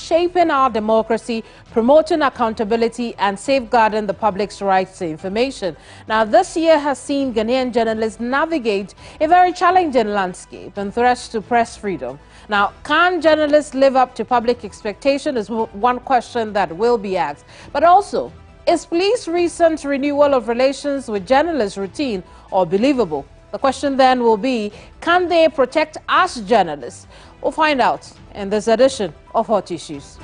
shaping our democracy, promoting accountability, and safeguarding the public's rights to information. Now, this year has seen Ghanaian journalists navigate a very challenging landscape and threats to press freedom. Now, can journalists live up to public expectation is one question that will be asked. But also, is police recent renewal of relations with journalists routine or believable? The question then will be, can they protect us journalists? We'll find out in this edition of Hot Issues.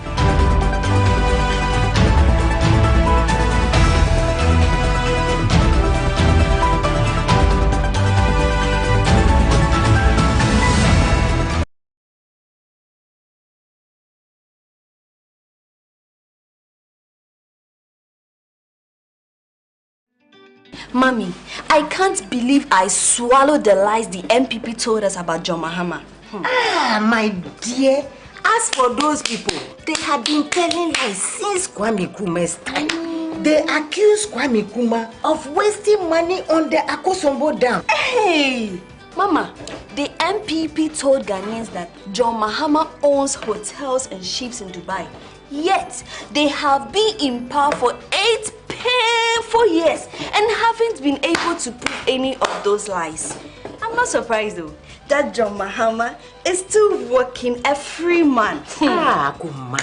Mommy, I can't believe I swallowed the lies the MPP told us about John Mahama. Ah, my dear, as for those people, they have been telling lies since Kwame Nkrumah's time. They accuse Kwame Nkrumah of wasting money on the Akosombo Dam. Hey! Mama, the MPP told Ghanaians that John Mahama owns hotels and ships in Dubai. Yet, they have been in power for 8 painful years and haven't been able to prove any of those lies. I'm not surprised though that John Mahama is still working a free man. Ah, Kuma.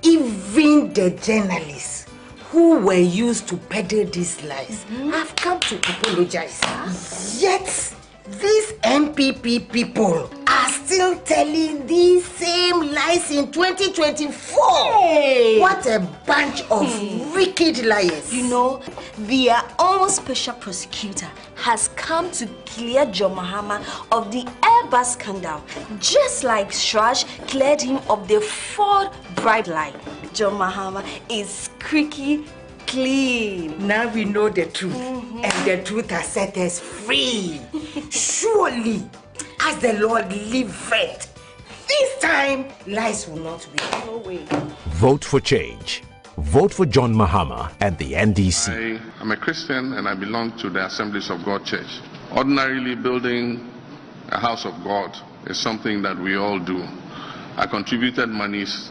Even the journalists who were used to peddle these lies have come to apologize. Yet, these MPP people are still telling these same lies in 2024. Hey. What a bunch of wicked liars. You know, their own special prosecutor has come to clear John Mahama of the Airbus scandal, just like Shraj cleared him of the Ford bribe lie. John Mahama is squeaky clean. Now we know the truth, and the truth has set us free. Surely, as the Lord liveth, this time lies will not win. No way. Vote for change. Vote for John Mahama and the NDC. I am a Christian and I belong to the Assemblies of God Church. Ordinarily, building a house of God is something that we all do. I contributed monies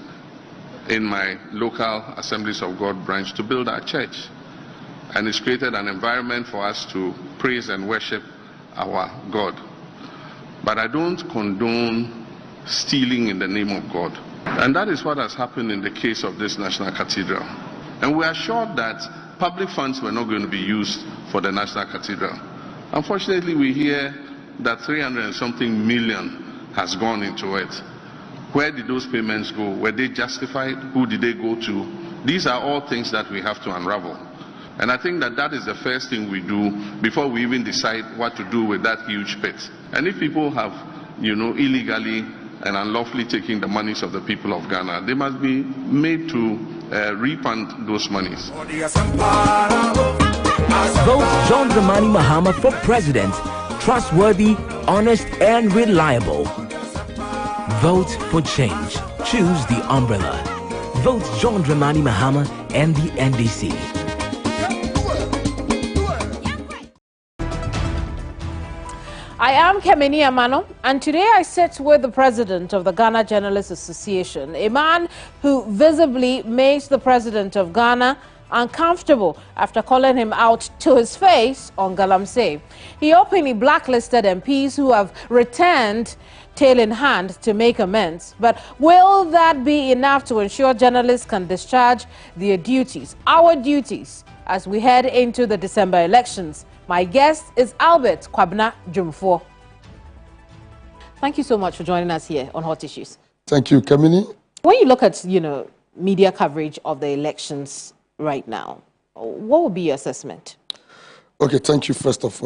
in my local Assemblies of God branch to build our church, and it's created an environment for us to praise and worship our God. But I don't condone stealing in the name of God, and that is what has happened in the case of this National Cathedral. And we are sure that public funds were not going to be used for the National Cathedral. Unfortunately, we hear that 300 and something million has gone into it. Where did those payments go? Were they justified? Who did they go to? These are all things that we have to unravel. And I think that that is the first thing we do before we even decide what to do with that huge pit. And if people have, illegally and unlawfully taking the monies of the people of Ghana, they must be made to refund those monies. Vote John Dramani Mahama for president. Trustworthy, honest, and reliable. Vote for change. Choose the umbrella. Vote John Dramani Mahama and the NDC. I am Kemeni Amano, and today I sit with the president of the Ghana Journalists Association, a man who visibly makes the president of Ghana uncomfortable after calling him out to his face on Galamsey. He openly blacklisted MPs who have returned tail in hand to make amends. But will that be enough to ensure journalists can discharge their duties, our duties, as we head into the December elections? My guest is Albert Kwabena Jumfo. Thank you so much for joining us here on Hot Issues. Thank you, Kemeni. When you look at, media coverage of the elections right now, what would be your assessment? Okay, thank you first of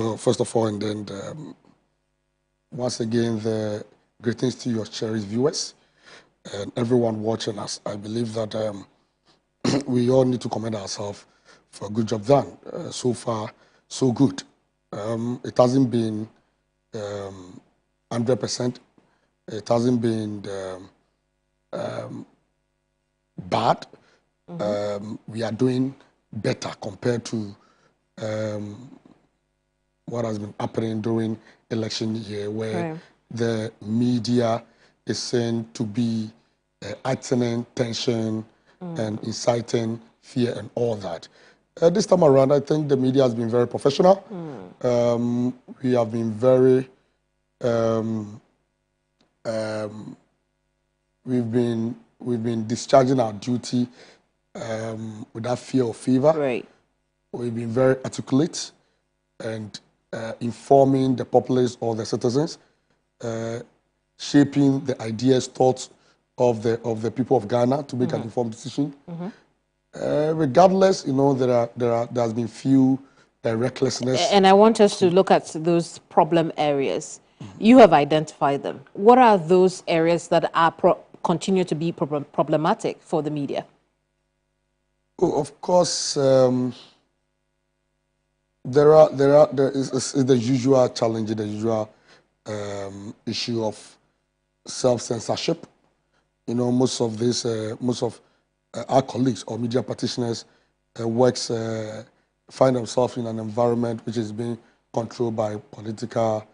all, and then once again, the greetings to your cherished viewers and everyone watching us. I believe that we all need to commend ourselves for a good job done. So far, so good. It hasn't been 100%. It hasn't been bad. We are doing better compared to what has been happening during election year, where the media is seen to be heightening tension and inciting fear and all that. This time around, I think the media has been very professional. We have been very, we've been discharging our duty without fear or favor. Right. We've been very articulate and informing the populace or the citizens, shaping the ideas, thoughts of the people of Ghana to make an informed decision. Regardless, you know, there has been few recklessness. And I want us to look at those problem areas. You have identified them. What are those areas that are continue to be problematic for the media? Oh, of course, there is the usual challenge, the usual issue of self-censorship. You know, most of our colleagues or media practitioners find themselves in an environment which is being controlled by political,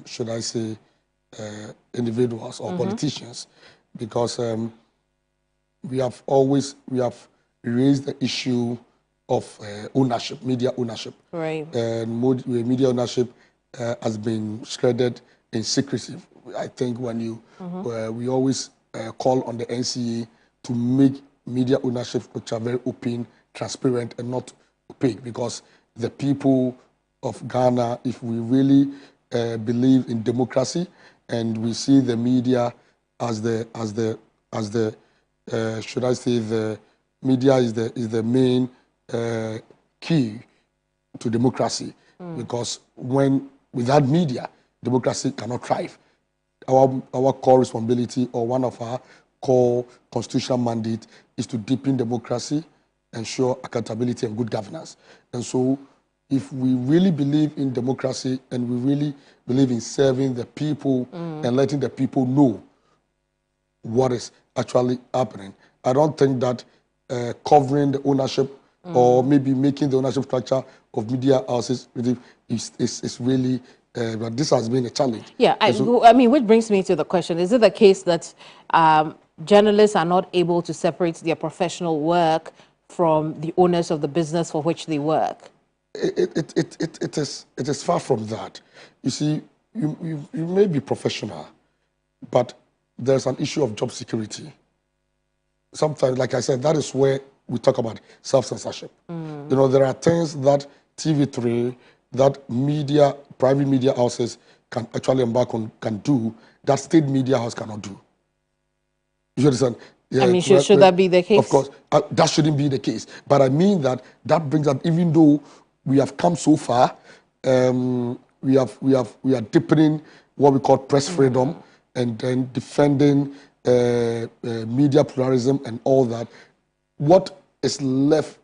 should I say, individuals or politicians, because we have raised the issue of ownership, media ownership. Right. And media ownership has been shredded in secrecy. I think when we always call on the NCA to make media ownership which are very open, transparent, and not opaque, because the people of Ghana, if we really believe in democracy and we see the media as the should I say, the media is the main key to democracy, because without media, democracy cannot thrive. Our core responsibility, or one of our core constitutional mandate, is to deepen democracy, ensure accountability and good governance. And so, if we really believe in democracy and we really believe in serving the people and letting the people know what is actually happening, I don't think that covering the ownership or maybe making the ownership structure of media houses is really, but this has been a challenge. Yeah, I mean, which brings me to the question, is it the case that journalists are not able to separate their professional work from the owners of the business for which they work? It is far from that. You see, you may be professional, but there's an issue of job security. Sometimes, like I said, that is where we talk about self-censorship. You know, there are things that TV3, that media, private media houses can actually embark on, can do, that state media house cannot do. You understand? Yeah, I mean, should that be the case? Of course, that shouldn't be the case. But I mean that brings up, even though we have come so far, we are deepening what we call press freedom and then defending media pluralism and all that. What is left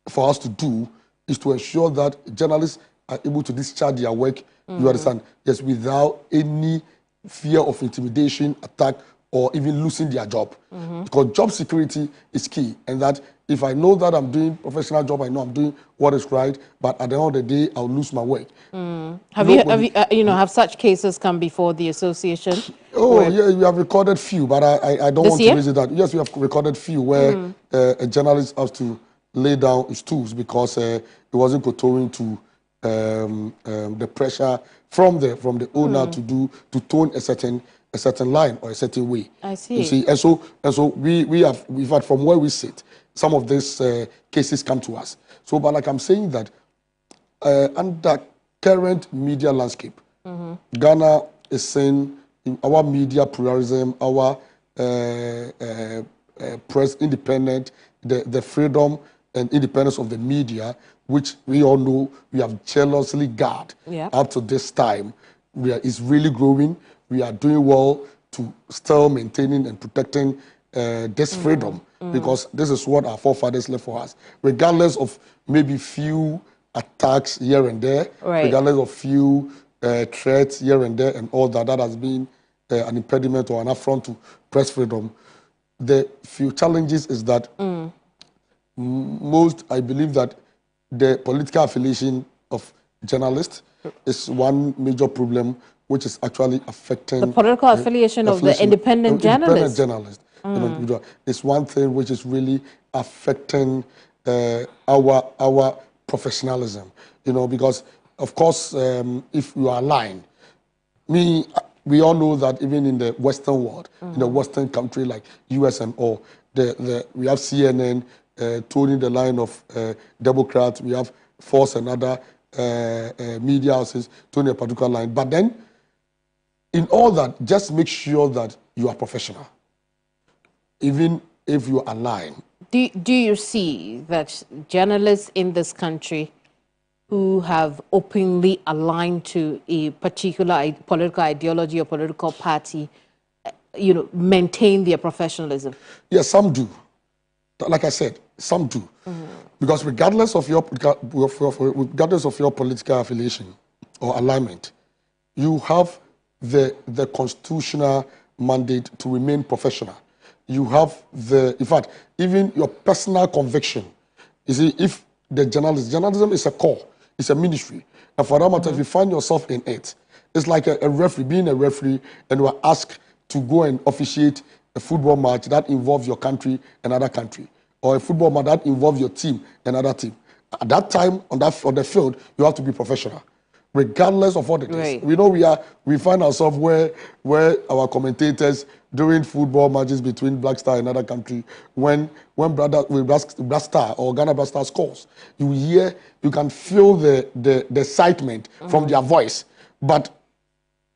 for us to do is to ensure that journalists are able to discharge their work, you understand, yes, without any fear of intimidation, attack, or even losing their job. Because job security is key, and that if I know that I'm doing professional job, I know I'm doing what is right, but at the end of the day, I'll lose my work. Have such cases come before the association? Oh, yeah, we have recorded few, but I don't want to visit that. Yes, we have recorded few where a journalist has to lay down his tools because it wasn't kowtowing to the pressure from the owner to tone a certain line or a certain way. I see. You see, and so we've had, from where we sit, some of these cases come to us. So, but like I'm saying that under current media landscape, Ghana is saying our media pluralism, our press independent, the freedom and independence of the media, which we all know we have jealously guarded up to this time, is really growing. We are doing well to still maintaining and protecting this freedom, because this is what our forefathers left for us, regardless of maybe few attacks here and there, regardless of few threats here and there and all that. That has been an impediment or an affront to press freedom. The few challenges is that I believe that the political affiliation of journalists is one major problem which is actually affecting the political affiliation of the independent journalists. You know, it's one thing which is really affecting our professionalism. You know, because of course, if you are aligned, we all know that even in the Western world, in a Western country like US and all, we have CNN toning the line of Democrats. We have Force and other media houses toning a particular line. But then, in all that, just make sure that you are professional, even if you are aligned. Do you see that journalists in this country who have openly aligned to a particular political ideology or political party, you know, maintain their professionalism? Yes, some do. Like I said, some do. Because regardless of your political affiliation or alignment, you have the constitutional mandate to remain professional. You have in fact, even your personal conviction. You see, if the journalism is a core, it's a ministry. And for that matter, if you find yourself in it, it's like a referee, being a referee, and you are asked to go and officiate a football match that involves your country, another country, or a football match that involves your team, another team. At that time, on the field, you have to be professional, regardless of what it is. Right. We know we find ourselves where our commentators during football matches between Black Star and another country, when Black Star or Ghana Black Star scores, you can feel the excitement from their voice. But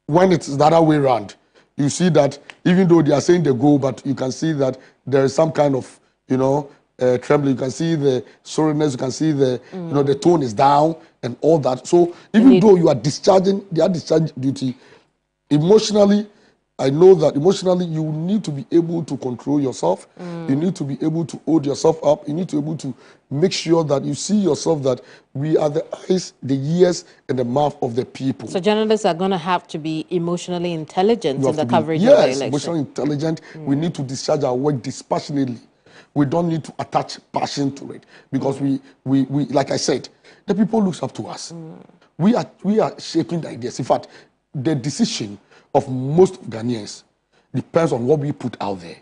when it's the other way around, you see that even though they are saying the goal, but you can see that there is some kind of, you know, trembling. You can see the sorriness. You can see the, you know, the tone is down and all that. So even though you are discharging duty, emotionally, I know that emotionally you need to be able to control yourself. You need to be able to hold yourself up. You need to be able to make sure that you see yourself that we are the eyes, the ears, and the mouth of the people. So journalists are going to have to be emotionally intelligent in the coverage of the election. Yes, emotionally intelligent. We need to discharge our work dispassionately. We don't need to attach passion to it, because we like I said, the people look up to us. We are shaping the ideas. In fact, the decision of most Ghanaians depends on what we put out there.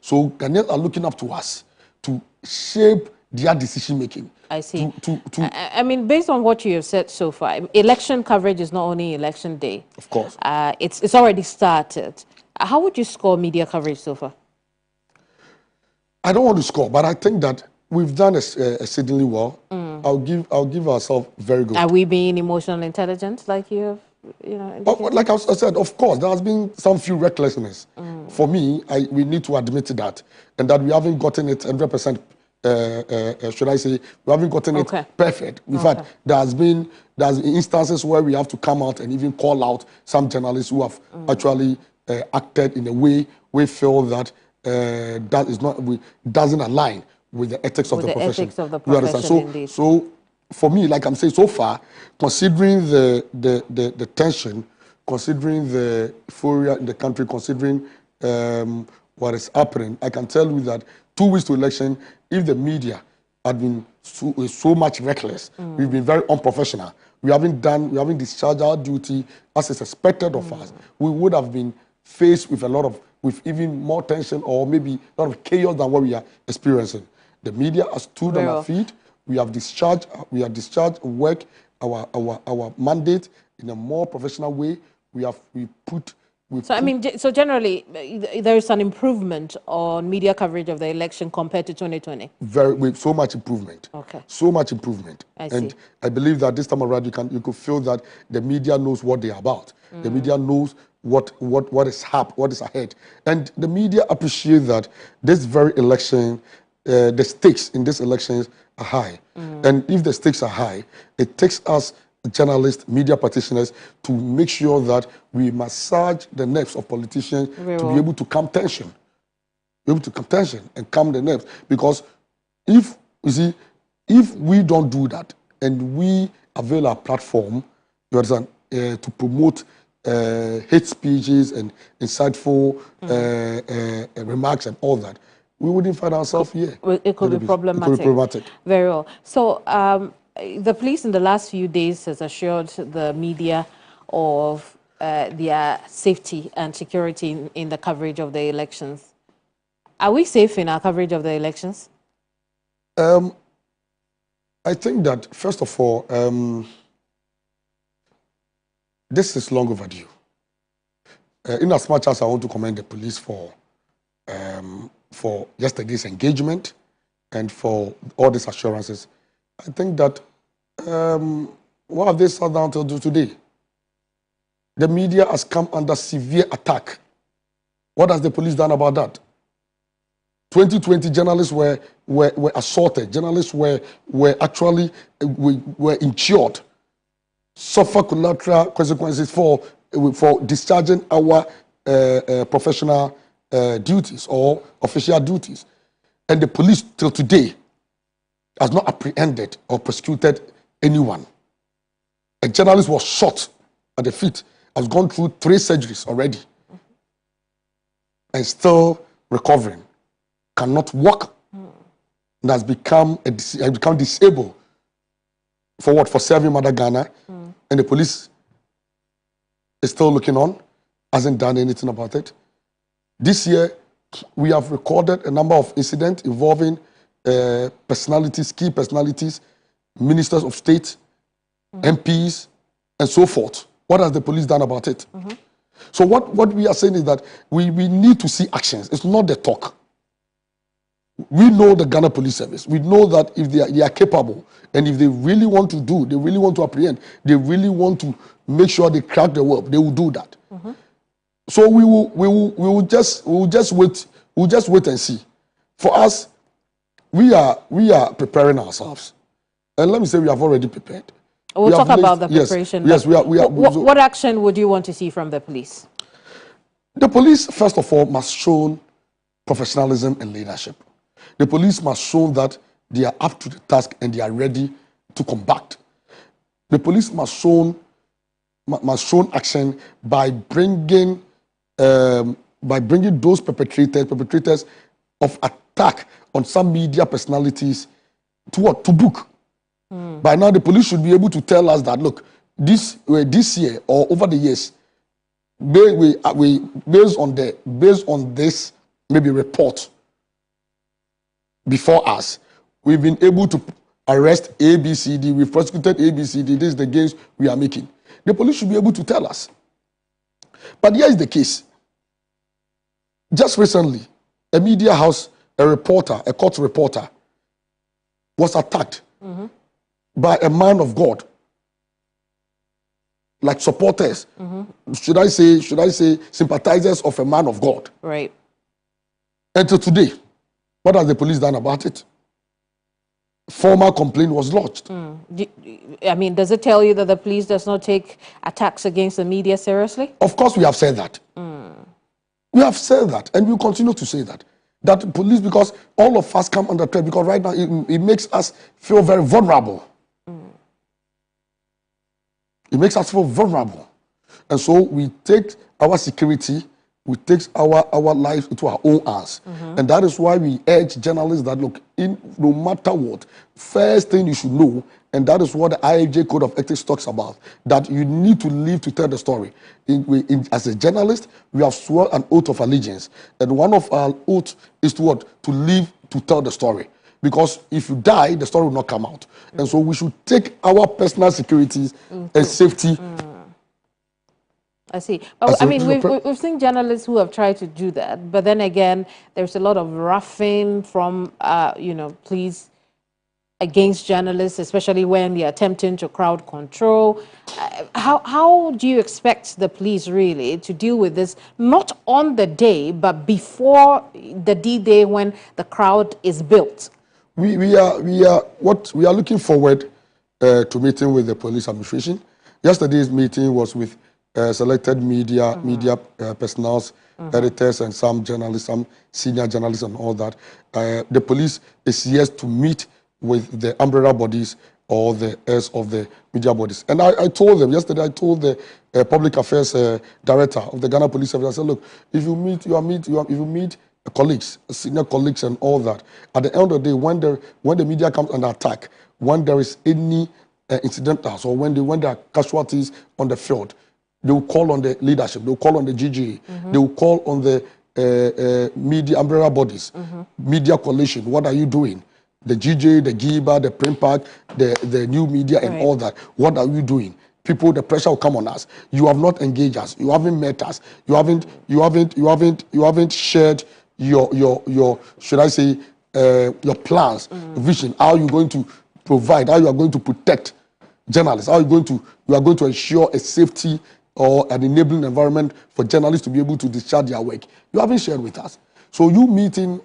So Ghanaians are looking up to us to shape their decision making. I see. I mean, based on what you have said so far, election coverage is not only election day. Of course. It's already started. How would you score media coverage so far? I don't want to score, but I think that we've done exceedingly well. I'll give ourselves very good. Are we being emotionally intelligent, like you have? You know, like I said, of course, there has been some few recklessness. For me, we need to admit that, and that we haven't gotten it 100%. Should I say, we haven't gotten it perfect. In fact, there's instances where we have to come out and even call out some journalists who have actually acted in a way we feel that doesn't align with the ethics of the profession. So for me, like I'm saying, so far, considering the tension, considering the euphoria in the country, considering what is happening, I can tell you that 2 weeks to election, if the media had been so much reckless, we've been very unprofessional, we haven't discharged our duty as is expected of us, we would have been faced with with even more tension, or maybe a lot of chaos than what we are experiencing. The media has stood on our feet. We have discharged work, our mandate in a more professional way. So generally, there is an improvement on media coverage of the election compared to 2020. So much improvement. Okay. So much improvement. I see. And I believe that this time around you could feel that the media knows what they are about. The media knows what is ahead, and the media appreciate that this very election, the stakes in this election are high, and if the stakes are high, it takes us journalists, media practitioners, to make sure that we massage the nerves of politicians to be able to calm tension, and calm the nerves. Because if we don't do that and we avail our platform, you understand, to promote hate speeches and insightful remarks and all that, we wouldn't find ourselves here. It could be problematic. Very well. So the police in the last few days has assured the media of their safety and security in the coverage of the elections. Are we safe in our coverage of the elections? I think that, first of all, this is long overdue. In as much as I want to commend the police for yesterday's engagement and for all these assurances, I think that what have they sat down to do today? The media has come under severe attack. What has the police done about that? 2020 journalists were assaulted. Journalists were actually insured, suffer collateral consequences for discharging our professional duties or official duties. And the police till today has not apprehended or prosecuted anyone. A journalist was shot at the feet, has gone through 3 surgeries already, and still recovering, cannot walk, and has become disabled for what? For serving Mother Ghana, and the police is still looking on, hasn't done anything about it. This year, we have recorded a number of incidents involving personalities, key personalities, ministers of state, MPs, and so forth. What has the police done about it? So what we are saying is that we need to see actions. It's not the talk. We know the Ghana Police Service. We know that if they are capable, and if they really want to do, they really want to apprehend, they really want to make sure they crack the whip, they will do that. So we will just wait. We'll just wait and see. For us, we are preparing ourselves, and let me say we have already prepared. We'll talk about the preparation. Yes, we are. What action would you want to see from the police? The police, first of all, must show professionalism and leadership. The police must show that they are up to the task and they are ready to combat. The police must show action by bringing those perpetrators of attack on some media personalities to what? To book. By now, the police should be able to tell us that, look, this year or over the years, based on this maybe report before us, we've been able to arrest ABCD, we've prosecuted ABCD, this is the gains we are making. The police should be able to tell us. But here is the case. Just recently, a media house, a court reporter, was attacked by a man of God, like supporters. Should I say sympathizers of a man of God? Right. Until today, what has the police done about it? Formal complaint was lodged. I mean, does it tell you that the police does not take attacks against the media seriously? Of course, we have said that. We have said that, and we will continue to say that. That police, because all of us come under threat, because right now it makes us feel very vulnerable. It makes us feel vulnerable. And so we take our security, we take our lives into our own hands. And that is why we urge journalists that, look, no matter what, first thing you should know, and that is what the IFJ Code of Ethics talks about, that you need to live to tell the story. As a journalist, we have sworn an oath of allegiance. And one of our oaths is to what? To live to tell the story. Because if you die, the story will not come out. And so we should take our personal security and safety. I see. I mean, we've seen journalists who have tried to do that, but then again, there's a lot of roughing from, police against journalists, especially when they're attempting to crowd control. How do you expect the police really to deal with this, not on the day, but before the D-Day when the crowd is built? We are looking forward to meeting with the police administration. Yesterday's meeting was with selected media personnel, editors, and some journalists, some senior journalists, and all that. The police is here to meet with the umbrella bodies or the heirs of the media bodies. And I told them yesterday. I told the public affairs director of the Ghana Police Service. I said, look, if you meet colleagues, senior colleagues, and all that, at the end of the day, when the media comes under attack, when there is any incidentals or when there are casualties on the field, They will call on the leadership. They will call on the GGA. They will call on the media umbrella bodies, media coalition. What are you doing? The GJ, the GIBA, the print pack, the new media, and all that. What are you doing? People, the pressure will come on us. You have not engaged us. You haven't met us. You haven't shared your should I say your plans, vision. How are you going to provide? How you are going to protect journalists? How are you are going to ensure a safety or an enabling environment for journalists to be able to discharge their work? You haven't shared with us. So you meeting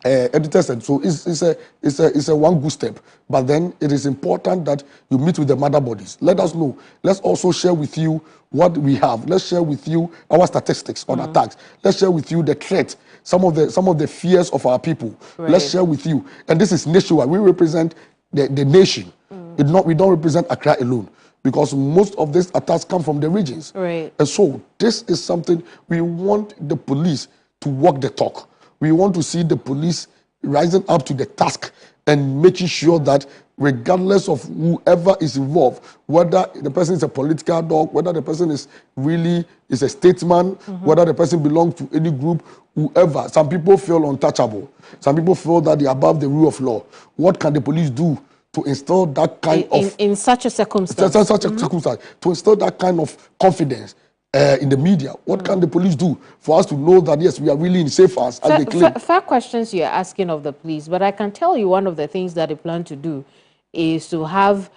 editors, and so it's a one good step. But then it is important that you meet with the mother bodies. Let us know. Let's also share with you what we have. Let's share with you our statistics on attacks. Let's share with you the threat, some of the fears of our people. Let's share with you. And this is nationwide. We represent the nation. We don't represent Accra alone, because most of these attacks come from the regions. And so this is something we want the police to walk the talk. We want to see the police rising up to the task and making sure that regardless of whoever is involved, whether the person is a political dog, whether the person is really a statesman, whether the person belongs to any group, whoever, some people feel untouchable. Some people feel that they are above the rule of law. What can the police do to instill that kind of... In such a circumstance. To instill that kind of confidence in the media? What can the police do for us to know that, yes, we are really in safe hands, as they claim? Fair questions you're asking of the police, but I can tell you one of the things that they plan to do is to have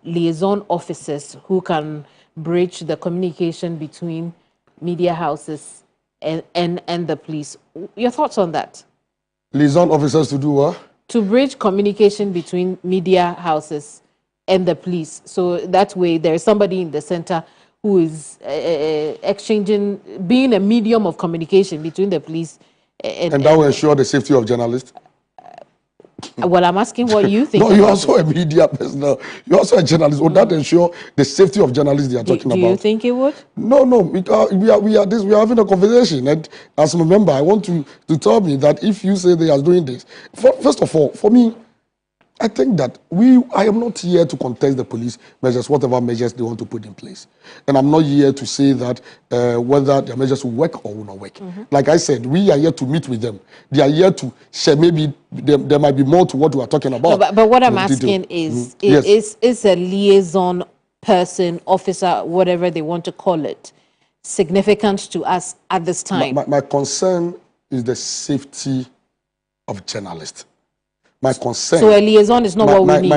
liaison officers who can bridge the communication between media houses and the police. Your thoughts on that? Liaison officers to do what? To bridge communication between media houses and the police. So that way there is somebody in the center who is exchanging, being a medium of communication between the police and that will ensure the safety of journalists? Well, I'm asking what you think. No, you're also a media person. You're also a journalist. Would that ensure the safety of journalists they are talking about? Do you think it would? No. We are having a conversation. And as a member, I want to tell me that if you say they are doing this, first of all, for me, I think that I am not here to contest the police measures, whatever measures they want to put in place. And I'm not here to say that whether their measures will work or will not work. Like I said, we are here to meet with them. They are here to share. Maybe there might be more to what we are talking about. No, but what I'm asking is, is a liaison person, officer, whatever they want to call it, significant to us at this time? My concern is the safety of journalists. My concern. So a liaison is not what we need.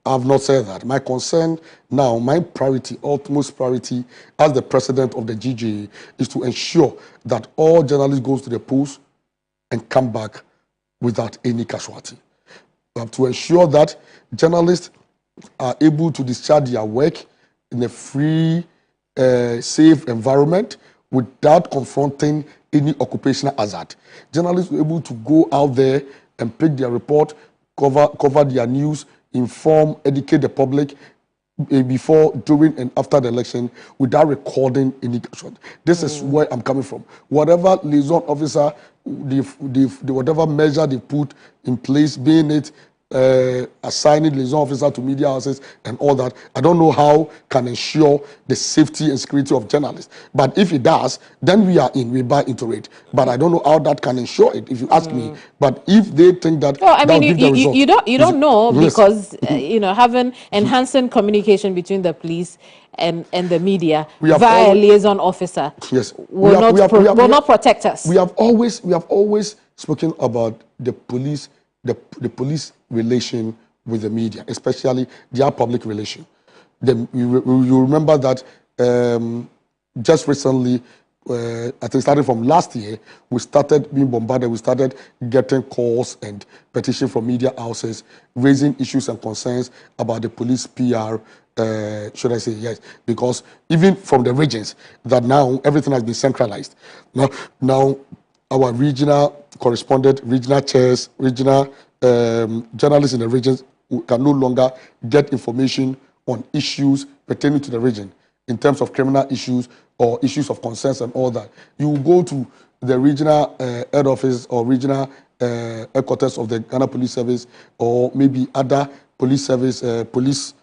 I have not said that. My concern now, my priority, utmost priority, as the president of the GGA, is to ensure that all journalists go to the polls and come back without any casualty. We have to ensure that journalists are able to discharge their work in a free, safe environment without confronting any occupational hazard. Journalists are able to go out there and pick their report, cover their news, inform, educate the public before, during, and after the election without recording any action. This is where I'm coming from. Whatever liaison officer, whatever measure they put in place, being it assigning liaison officer to media houses and all that, I don't know how can ensure the safety and security of journalists. But if it does, then we buy into it. But I don't know how that can ensure it, if you ask me. But if they think that, well, I mean, you don't know, because having enhancing communication between the police and the media via a liaison officer will not protect us. We have always spoken about the police. The police relation with the media, especially their public relation. You remember that just recently, I think starting from last year, we started being bombarded. We started getting calls and petitions from media houses raising issues and concerns about the police PR. Should I say yes? Because even from the regions, that now everything has been centralized. Now our regional correspondent, regional chairs, regional journalists in the regions can no longer get information on issues pertaining to the region in terms of criminal issues or issues of concerns and all that. You go to the regional head office or regional headquarters of the Ghana Police Service, or maybe other police service, police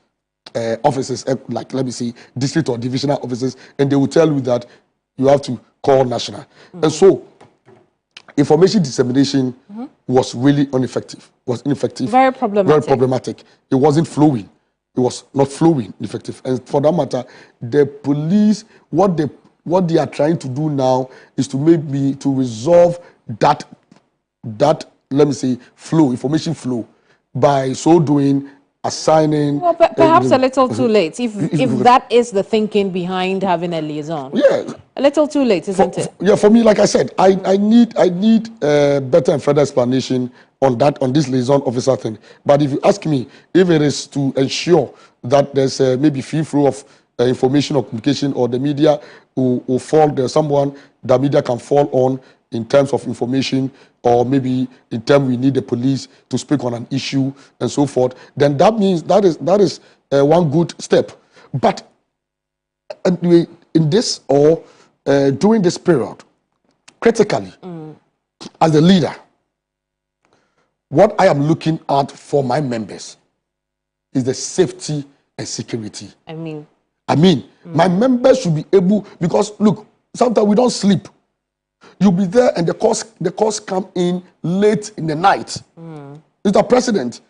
offices, like let me see, district or divisional offices, and they will tell you that you have to call national. And so, information dissemination was really ineffective. Very problematic. Very problematic. It wasn't flowing. It was not flowing effective. And for that matter, the police, what they are trying to do now is to resolve that let me say flow, information flow, by so doing, assigning. Well, perhaps a little too late. If that is the thinking behind having a liaison. Yeah. A little too late, isn't it? Yeah, for me, like I said, I need better and further explanation on this liaison officer thing. But if you ask me, if it is to ensure that there's maybe free flow of information or communication, or the media will fall, there's someone the media can fall on in terms of information, or maybe in terms we need the police to speak on an issue and so forth, then that means that is one good step. But in this or during this period, critically, as a leader, what I am looking at for my members is the safety and security. I mean, my members should be able, because look, sometimes we don't sleep. You'll be there and the calls come in late in the night. Mr. President,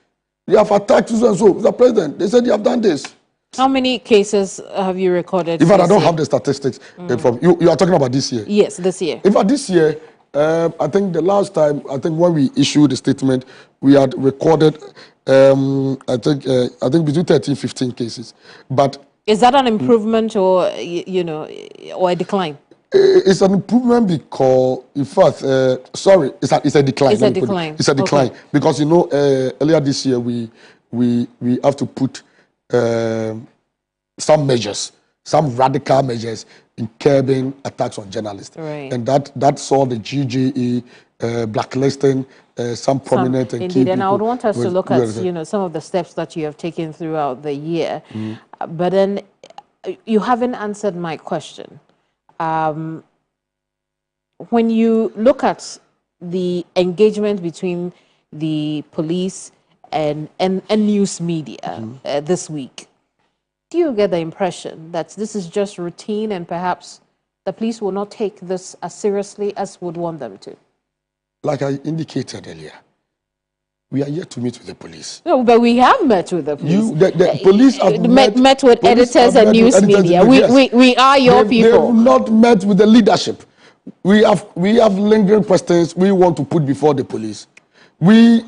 you have attacked so and so. Mr. President, they said you have done this. How many cases have you recorded? In fact, I don't have the statistics from you. You are talking about this year? Yes, this year. In fact, this year, I think the last time, when we issued the statement, we had recorded, I think between 13, 15 cases. But is that an improvement or, or a decline? It's an improvement because, in fact, sorry, it's a decline. It's a decline. It's a decline because earlier this year we have to put some measures, some radical measures in curbing attacks on journalists, and that saw the GJE blacklisting some prominent and indeed. key And I would want us to look at some of the steps that you have taken throughout the year, but then you haven't answered my question. When you look at the engagement between the police and news media this week, do you get the impression that this is just routine and perhaps the police will not take this as seriously as would want them to? Like I indicated earlier, we are yet to meet with the police. No, but we have met with the police. The police have met with editors and news media. We are your people. They have not met with the leadership. We have lingering questions we want to put before the police. I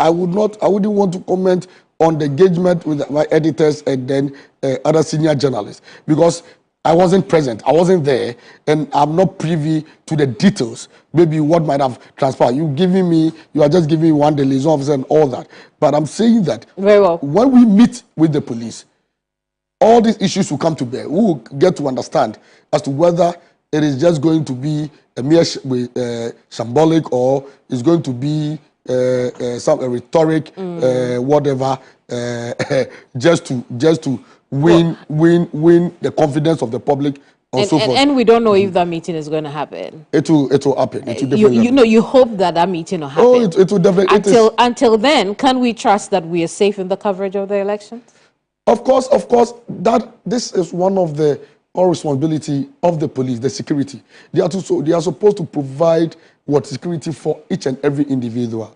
wouldn't want to comment on the engagement with my editors and then other senior journalists, because I wasn't present, I wasn't there, and I'm not privy to the details, maybe what might have transpired. You are just giving me one liaison officer and all that. But I'm saying that very well, when we meet with the police, all these issues will come to bear. We will get to understand as to whether it is just going to be a mere symbolic, or it's going to be some rhetoric, whatever, just to win the confidence of the public, and so forth. And we don't know if that meeting is going to happen. It will happen. It will definitely happen. You hope that meeting will happen. Oh, it will definitely. Until then, can we trust that we are safe in the coverage of the elections? Of course. That this is one of the responsibility of the police, the security. They are supposed to provide security for each and every individual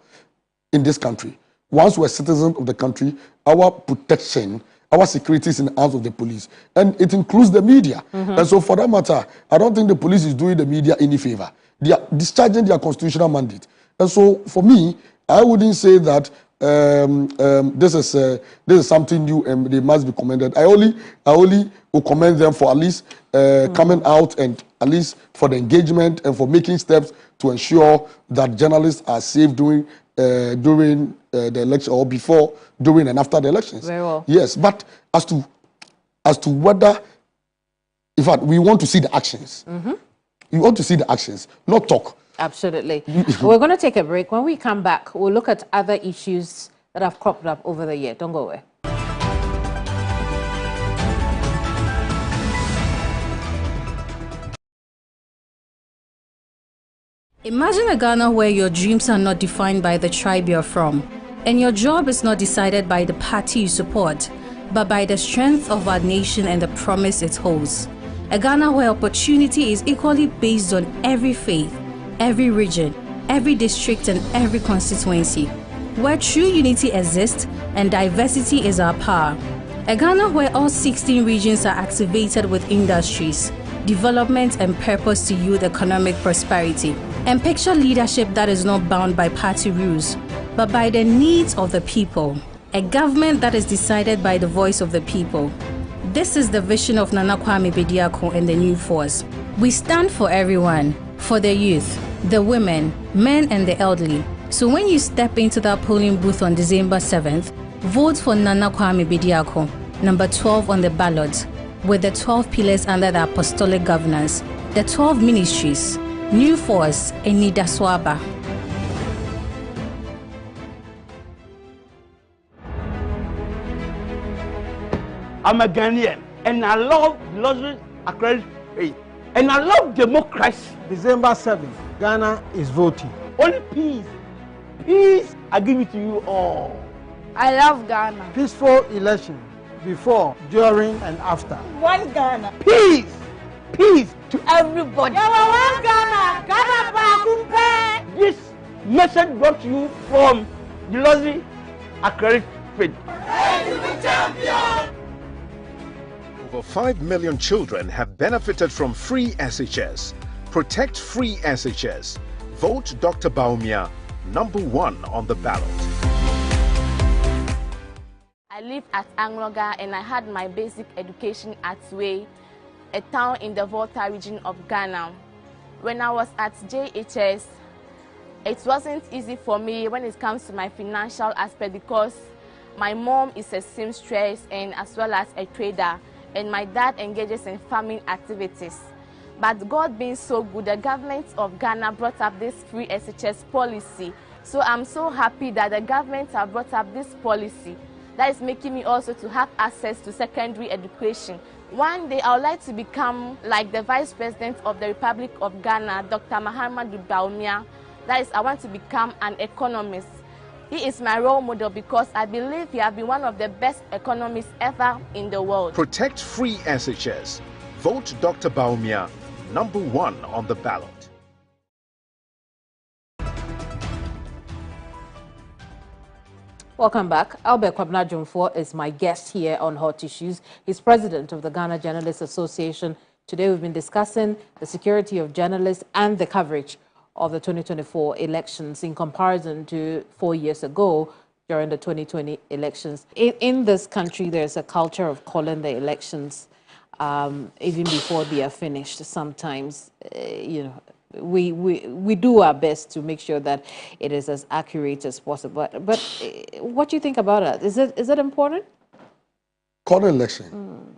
in this country. Once we're citizens of the country, our protection, our security is in the hands of the police, and it includes the media. And so, for that matter, I don't think the police is doing the media any favor. They are discharging their constitutional mandate. And so, for me, I wouldn't say that this is something new and they must be commended. I only will commend them for at least coming out, and at least for the engagement and for making steps to ensure that journalists are safe during the election, or before, during, and after the elections. Very well. Yes, but as to whether, in fact, we want to see the actions. We want to see the actions, not talk. Absolutely. We're going to take a break. When we come back, we'll look at other issues that have cropped up over the year. Don't go away. Imagine a Ghana where your dreams are not defined by the tribe you're from, and your job is not decided by the party you support, but by the strength of our nation and the promise it holds. A Ghana where opportunity is equally based on every faith, every region, every district and every constituency, where true unity exists and diversity is our power. A Ghana where all 16 regions are activated with industries, development and purpose to yield economic prosperity, and picture leadership that is not bound by party rules, but by the needs of the people. A government that is decided by the voice of the people. This is the vision of Nana Kwame Bediako and the New Force. We stand for everyone, for the youth, the women, men and the elderly. So when you step into that polling booth on December 7th, vote for Nana Kwame Bediako, number 12 on the ballot, with the 12 pillars under the apostolic governance, the 12 ministries, New Force, and Nida Swaba. I'm a Ghanaian, and I love luxury accredited faith, and I love democracy. December 7th, Ghana is voting. Only peace. Peace, I give it to you all. I love Ghana. Peaceful election before, during, and after. One Ghana. Peace. Peace to everybody. One Ghana. Ghana. This message brought to you from the luxury accredited faith. Champion! Over 5 million children have benefited from free SHS. Protect free SHS. Vote Dr. Baumia, number 1 on the ballot. I lived at Angloga and I had my basic education at Way, a town in the Volta region of Ghana. When I was at JHS, it wasn't easy for me when it comes to my financial aspect because my mom is a seamstress and as well as a trader, and my dad engages in farming activities. But God being so good, the government of Ghana brought up this free SHS policy. So I'm so happy that the government have brought up this policy that is making me also to have access to secondary education. One day I would like to become like the Vice President of the Republic of Ghana, Dr. Mahamadou Baumia. That is, I want to become an economist. He is my role model because I believe he has been one of the best economists ever in the world. Protect free SHS. Vote Dr. Baumia, number 1 on the ballot. Welcome back. Albert Kwabena Jumfor is my guest here on Hot Issues. He's president of the Ghana Journalists Association. Today we've been discussing the security of journalists and the coverage of the 2024 elections in comparison to 4 years ago during the 2020 elections. In this country, there's a culture of calling the elections even before they are finished. Sometimes, we do our best to make sure that it is as accurate as possible. But what do you think about that? Is it important? Calling election.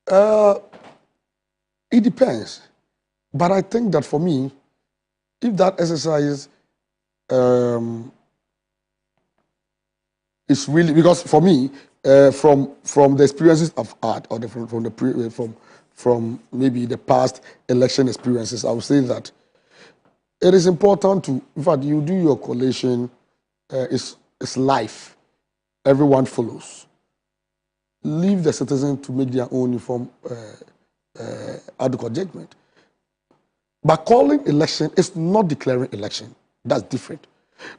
It depends. But I think that for me, if that exercise is really, because for me, from the experiences I've had, or from maybe the past election experiences, I would say that it is important to, in fact, you do your collation, it's life. Everyone follows. Leave the citizen to make their own informed adequate judgment. But calling election is not declaring election. That's different.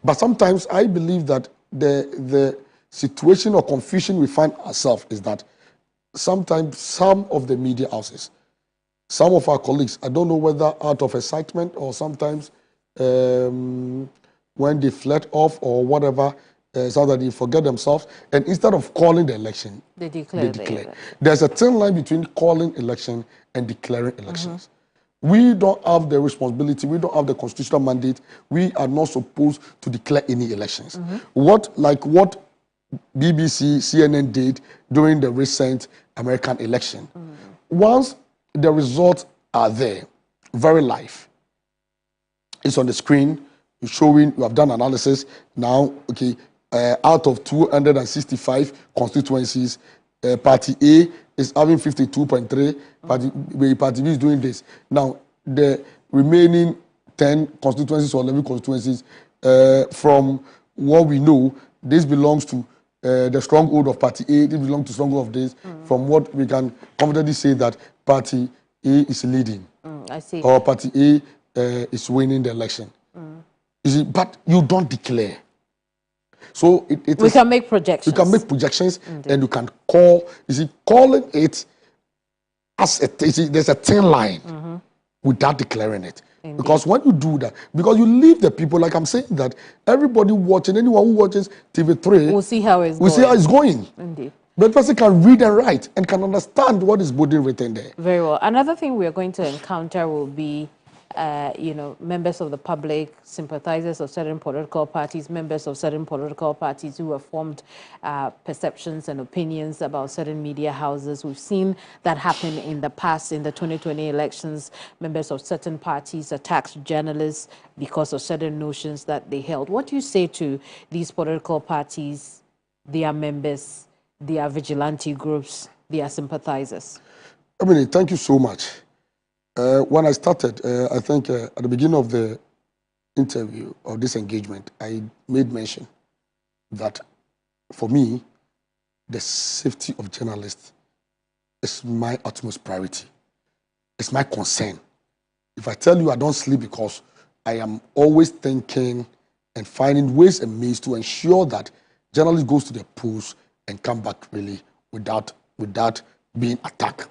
But sometimes I believe that the situation or confusion we find ourselves is that sometimes some of the media houses, some of our colleagues, I don't know whether out of excitement or sometimes when they fled off or whatever, so that they forget themselves, and instead of calling the election, they declare. There's a thin line between calling election and declaring elections. We don't have the responsibility, we don't have the constitutional mandate, we are not supposed to declare any elections. What BBC, CNN did during the recent American election. Once the results are there, very live, it's on the screen, you're showing, you have done analysis, now, okay, out of 265 constituencies, Party A is having 52.3, Party B is doing this. Now, the remaining 10 constituencies or 11 constituencies, from what we know, this belongs to the stronghold of Party A, they belong to stronghold of this. From what we can confidently say that Party A is leading. I see. Or Party A is winning the election. You see, but you don't declare. So we can make projections. You can make projections. Indeed. And you can call. You see, calling it as there's a thin line without declaring it. Indeed. Because when you do that, because you leave the people, like I'm saying that everybody watching, anyone who watches TV3 will see how it's going. Indeed. But the person can read and write and can understand what is being written there. Very well. Another thing we are going to encounter will be members of the public, sympathizers of certain political parties, members of certain political parties who have formed perceptions and opinions about certain media houses. We've seen that happen in the past in the 2020 elections. Members of certain parties attacked journalists because of certain notions that they held. What do you say to these political parties, their members, their vigilante groups, their sympathizers? I mean, thank you so much. When I started, I think at the beginning of the interview or this engagement, I made mention that for me, the safety of journalists is my utmost priority. It's my concern. If I tell you I don't sleep because I am always thinking and finding ways and means to ensure that journalists goes to the polls and come back really without being attacked.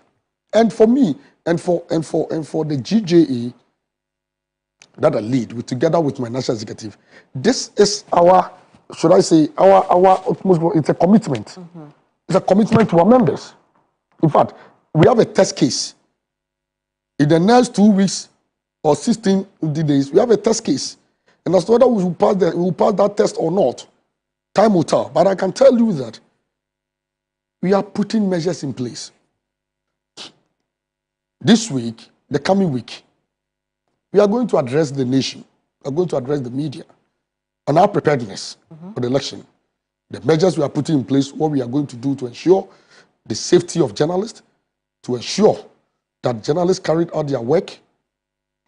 And for me, and for the GJE that I lead together with my national executive, this is our, should I say, it's a commitment. It's a commitment to our members. In fact, we have a test case. In the next 2 weeks or 16 days, we have a test case. And as to whether we will pass that test or not, time will tell. But I can tell you that we are putting measures in place. This week, the coming week, we are going to address the nation. We are going to address the media on our preparedness for the election. The measures we are putting in place, what we are going to do to ensure the safety of journalists, to ensure that journalists carried out their work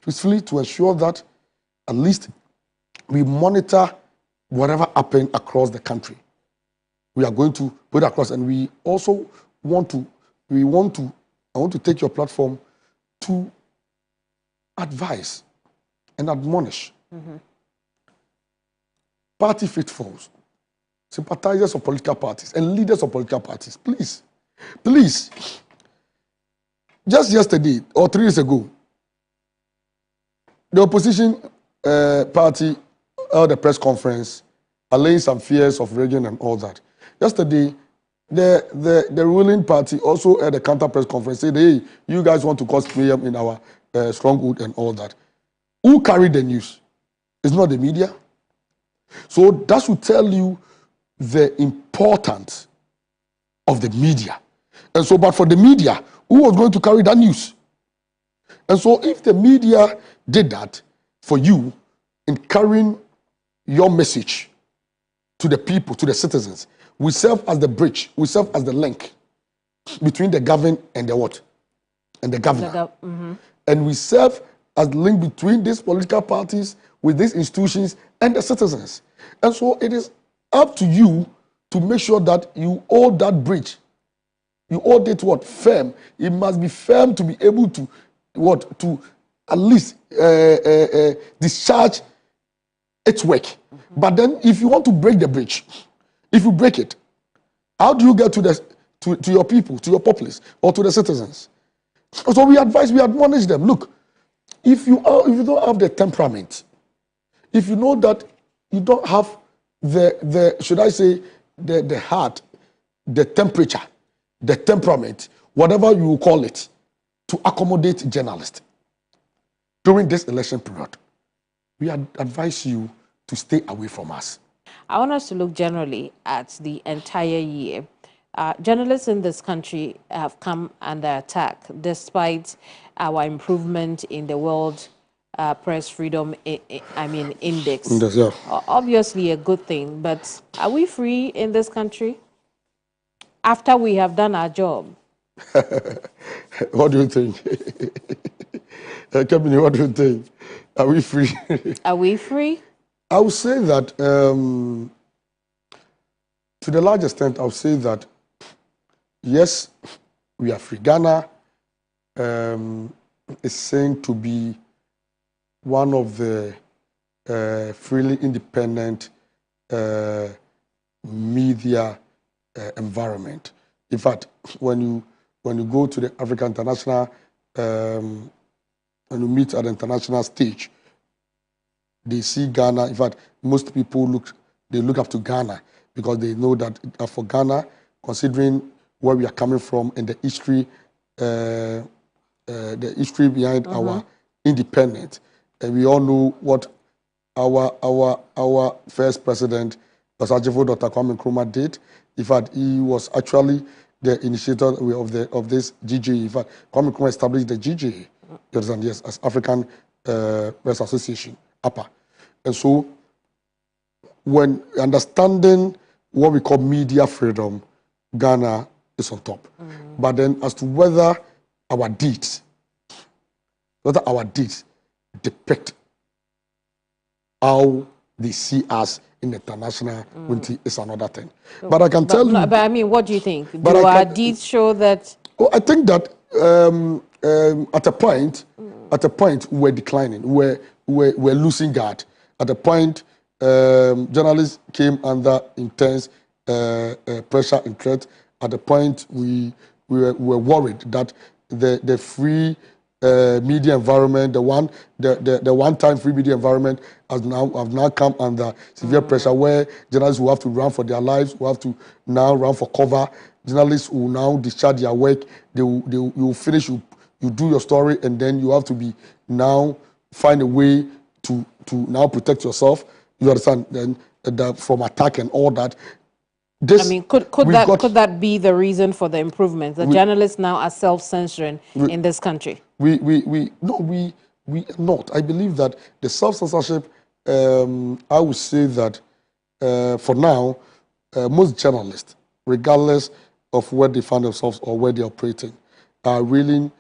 peacefully, to ensure that at least we monitor whatever happened across the country. We are going to put across, and we also I want to take your platform to advise and admonish party faithfuls, sympathizers of political parties, and leaders of political parties. Please, please. Just yesterday or 3 days ago, the opposition party held a press conference allaying some fears of region and all that. Yesterday, the ruling party also had a counter press conference, said, hey, you guys want to cause mayhem in our stronghold and all that. Who carried the news? It's not the media. So that should tell you the importance of the media. And so, but for the media, who was going to carry that news? And so if the media did that for you in carrying your message to the people, to the citizens, we serve as the bridge, we serve as the link between the governed and the what? And the governor. And we serve as the link between these political parties with these institutions and the citizens. And so it is up to you to make sure that you hold that bridge. You hold it what? Firm. It must be firm to be able to what? To at least discharge its work. But then if you want to break the bridge, if you break it, how do you get to your people, to your populace, or to the citizens? So we advise, we admonish them. Look, if you don't have the temperament, if you know that you don't have the should I say the heart, the temperature, the temperament, whatever you call it, to accommodate journalists during this election period, we advise you to stay away from us. I want us to look generally at the entire year. Journalists in this country have come under attack despite our improvement in the World Press Freedom Index. Yeah. Obviously a good thing, but are we free in this country after we have done our job? What do you think? Kevin, what do you think? Are we free? Are we free? I would say that to the large extent, I'll say that, yes, we are free. Ghana is saying to be one of the freely independent media environment. In fact, when you go to the African International, when you meet at the international stage, they see Ghana. In fact, most people look up to Ghana because they know that for Ghana, considering where we are coming from and the history behind our independence, and we all know what our first president, Dr. Kwame Nkrumah, did. In fact, he was actually the initiator of this GJA. In fact, Kwame Nkrumah established the GJA, you understand, yes, as African Press Association, APA. And so, when understanding what we call media freedom, Ghana is on top. But then, as to whether our deeds depict how they see us in international community is another thing. But I can tell you. But I mean, what do you think? Do our deeds show that? Oh, I think that at a point we're declining. We're losing guard. At a point, journalists came under intense pressure and threat. At the point, we were worried that the free media environment, the one-time free media environment, have now come under severe pressure, where journalists will have to run for their lives, will have to now run for cover. Journalists will now discharge their work. You will finish, you do your story, and then you have to be now find a way to now protect yourself. You understand? Then from attack and all that. This, I mean, could that be the reason for the improvement? The journalists now are self-censoring in this country. We not. I believe that the self-censorship. I would say that for now, most journalists, regardless of where they find themselves or where they're operating, are really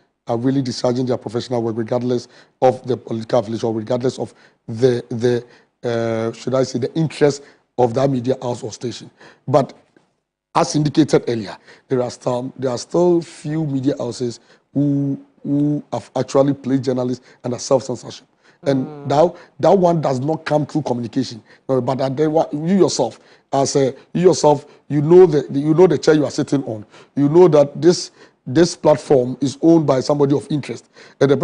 discharging their professional work, regardless of the political affiliation, or regardless of the should I say, the interest of that media house or station. But as indicated earlier, there are still few media houses who have actually placed journalists under self-censorship. And that one does not come through communication. But you yourself, you know the chair you are sitting on. You know that this platform is owned by somebody of interest. And the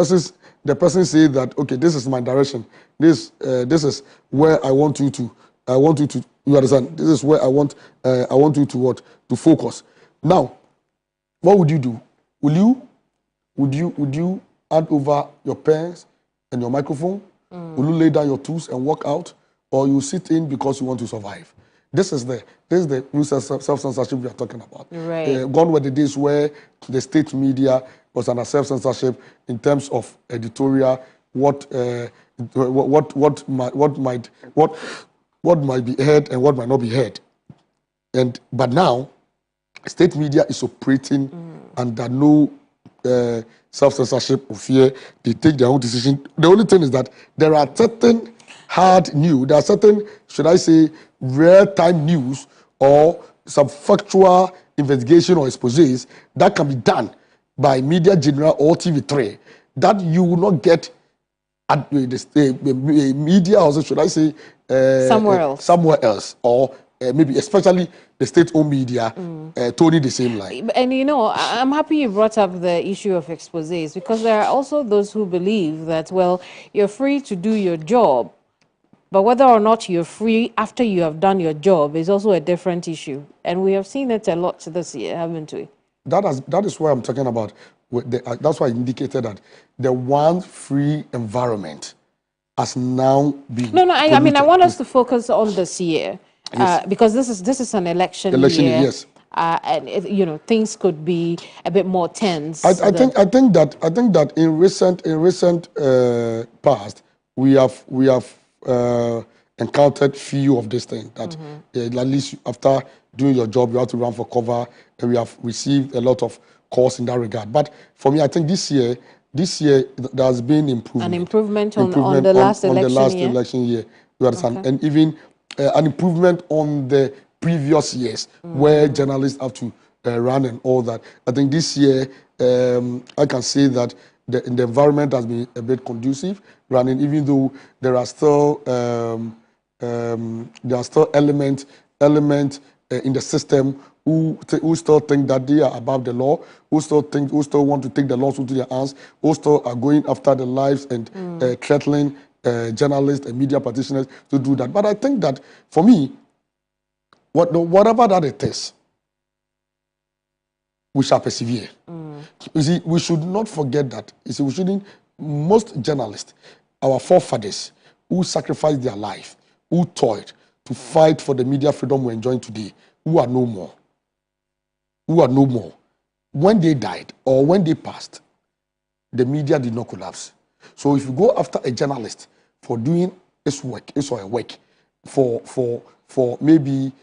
person say that, okay, this is my direction. This is where I want you to. You understand? This is where I want you to focus. Now, what would you do? Would you hand over your pens and your microphone? Will you lay down your tools and walk out, or you sit in because you want to survive? This is the self-censorship we are talking about. Right. Gone were the days where the state media was under self-censorship in terms of editorial, what might be heard and what might not be heard. But now, state media is operating under no self-censorship or fear. They take their own decision. The only thing is that there are certain hard news, there are certain, should I say, real-time news or some factual investigation or exposés that can be done by Media General or TV3 that you will not get at the media, also should I say, somewhere else, or maybe especially the state-owned media, towing the same line. And you know, I'm happy you brought up the issue of exposés, because there are also those who believe that, well, you're free to do your job, but whether or not you're free after you have done your job is also a different issue. And we have seen it a lot this year, haven't we? That is what I'm talking about. That's why I indicated that the one free environment has now been No, I mean, I want us to focus on this year, because this is an election year. Yes. And you know, things could be a bit more tense. I think that in recent past we have encountered few of these things that at least after doing your job you have to run for cover, and we have received a lot of calls in that regard. But for me, I think this year there has been improvement. An improvement on the last election year. You understand? Okay. And even an improvement on the previous years where journalists have to run and all that. I think this year I can say that the environment has been a bit conducive running, even though there are still elements in the system who still think that they are above the law, who still want to take the laws into their hands, who still are going after the lives and threatening journalists and media practitioners to do that. But I think that for me, whatever that it is, we shall persevere. You see, we should not forget that. You see, most journalists, our forefathers, who sacrificed their life, who toiled to fight for the media freedom we're enjoying today, who are no more. When they died or when they passed, the media did not collapse. So if you go after a journalist for doing his work, for maybe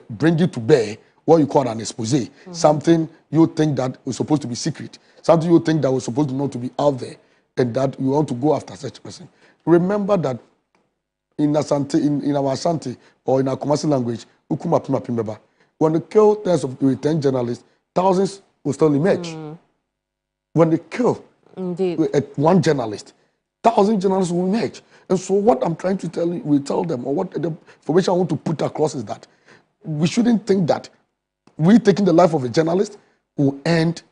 bringing to bear what you call an expose, something you think that was supposed to be secret, something you think that was supposed to not to be out there, and that you want to go after such a person. Remember that in our Asante or in our commercial language, when they kill 10 journalists, thousands will still emerge. When they kill one journalist, 1,000 journalists will emerge. And so what I'm trying to tell them, or what the information I want to put across is that we shouldn't think that we taking the life of a journalist will end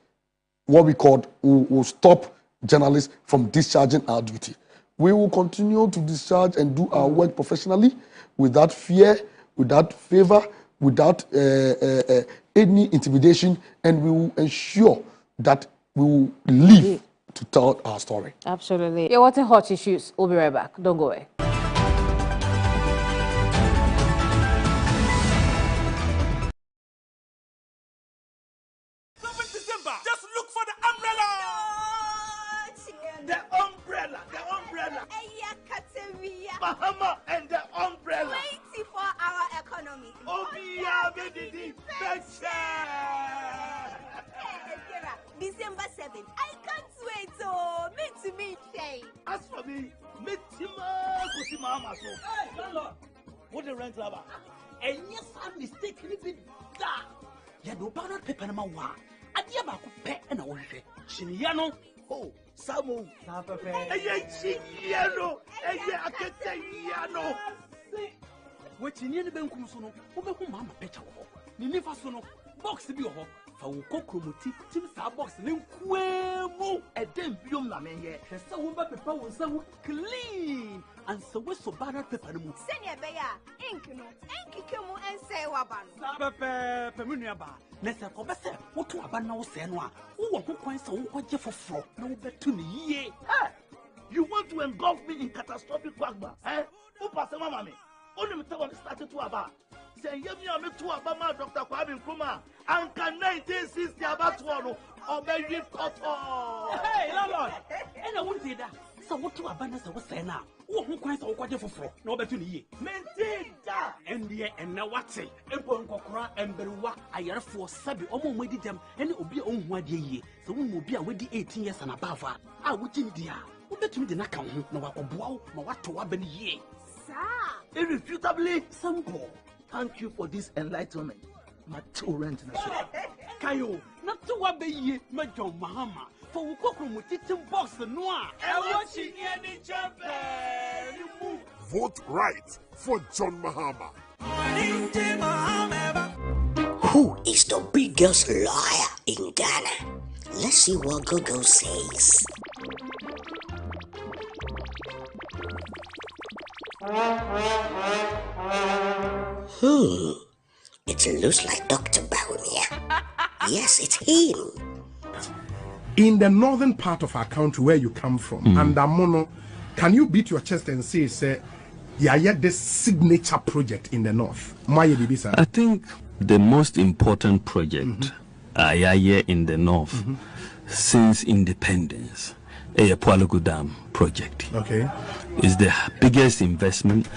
what we call, will stop journalists from discharging our duty. We will continue to discharge and do our work professionally without fear, without favor, without any intimidation, and we will ensure that we will live to tell our story. Absolutely. You're watching Hot Issues. We'll be right back. Don't go away. Just look for the umbrella. The umbrella. Bahama and the umbrella. 24-hour economy. December 7th. I can't wait. Oh, meet me, Shay. As for me, meet Tima Kusimama. Hey, landlord. What the rent lover? And yes, I'm mistaken. You know, ballot paper number 1. Adiaba could pay and a Chiniano. Oh, Samu. Chiniano. What in the Benkusuno, who Mamma Petra. Ninifasono, box to be a hawk. For Cockromuti, Tim Starbox, and Quemo, a damn biom lame, and so paper was so clean, and so was so bad at paper. Senior Bear, Inkino, Inkimo, and say Waban. Sabape, Pemuniaba, Nessa Cobessa, what to Abano Senwa, who points on what Jeff for no bet to me. You want to engulf me in catastrophic quagba, eh? Who passed mamma? Only the one started to about. Say, Yemi, I'm to Abama, Dr. Kwame Nkrumah, and can 1960 about one or maybe cut off. Hey, Lord, and I won't say that. So, what to Abana was saying now? Who quite all what for? No better to ye. Maintain that. And the and now what's it? Empon Kokra and Berwa, I are for Sabi, almost with them, and it will be on 1 year. So, we will be away the 18 years and above. I would think, dear. Who bet me the Nakam, no, what to Abani ye? Sir, irrefutably simple. Thank you for this enlightenment. My two rent. Kayo, not to obey my John Mahama. For we cook room with eating box the noir. And watching any champion. Vote right for John Mahama. Who is the biggest liar in Ghana? Let's see what Google says. It looks like Dr. Baumia. Yes, it's him. In the northern part of our country where you come from, and Amono, can you beat your chest and say, yeah, this signature project in the north? I think the most important project here in the north since independence, a Pualugu Dam project. Okay. Is the biggest investment.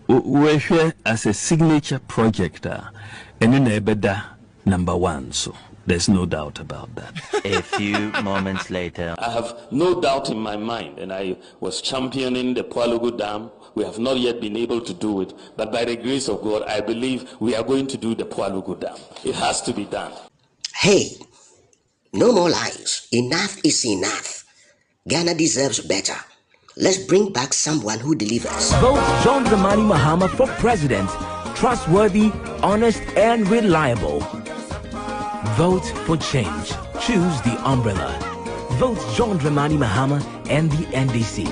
We're here as a signature project, and in Ebeda #1, so there's no doubt about that. A few moments later, I have no doubt in my mind, and I was championing the Pualugu Dam We have not yet been able to do it, but by the grace of God, I believe we are going to do the Poalugu Dam. It has to be done. Hey, no more lies. Enough is enough. Ghana deserves better. Let's bring back someone who delivers. Vote John Dramani Mahama for president. Trustworthy, honest, and reliable. Vote for change. Choose the umbrella. Vote John Dramani Mahama and the NDC.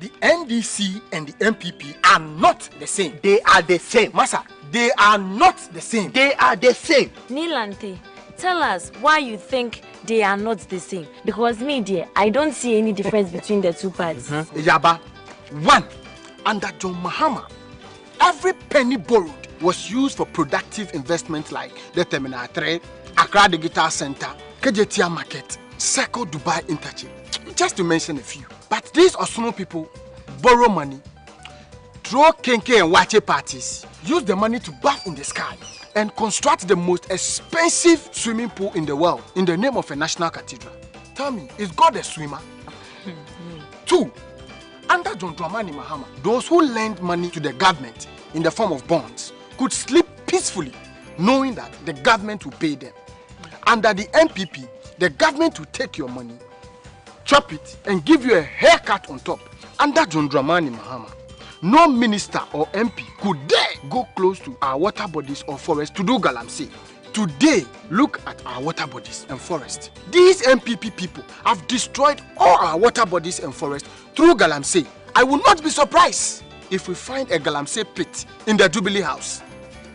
The NDC and the MPP are not the same. They are the same. Massa, they are not the same. They are the same. Nilante, tell us why you think they are not the same. Because me, dear, I don't see any difference between the two parties. Yaba, one, under John Mahama, every penny borrowed was used for productive investment like the Terminal 3, Accra Digital Center, KJTR Market, Circle Dubai Interchange, just to mention a few. But these Osmo people borrow money, throw kenke and wache parties, use the money to bath in the sky, and construct the most expensive swimming pool in the world in the name of a national cathedral. Tell me, is God a swimmer? Two, under John Dramani Mahama, those who lend money to the government in the form of bonds could sleep peacefully, knowing that the government will pay them. Under the MPP, the government will take your money, chop it, and give you a haircut on top. Under John Dramani Mahama, no minister or MP could dare go close to our water bodies or forests to do Galamsey. Today, look at our water bodies and forests. These MPP people have destroyed all our water bodies and forests through Galamsey. I will not be surprised if we find a Galamsey pit in the Jubilee House.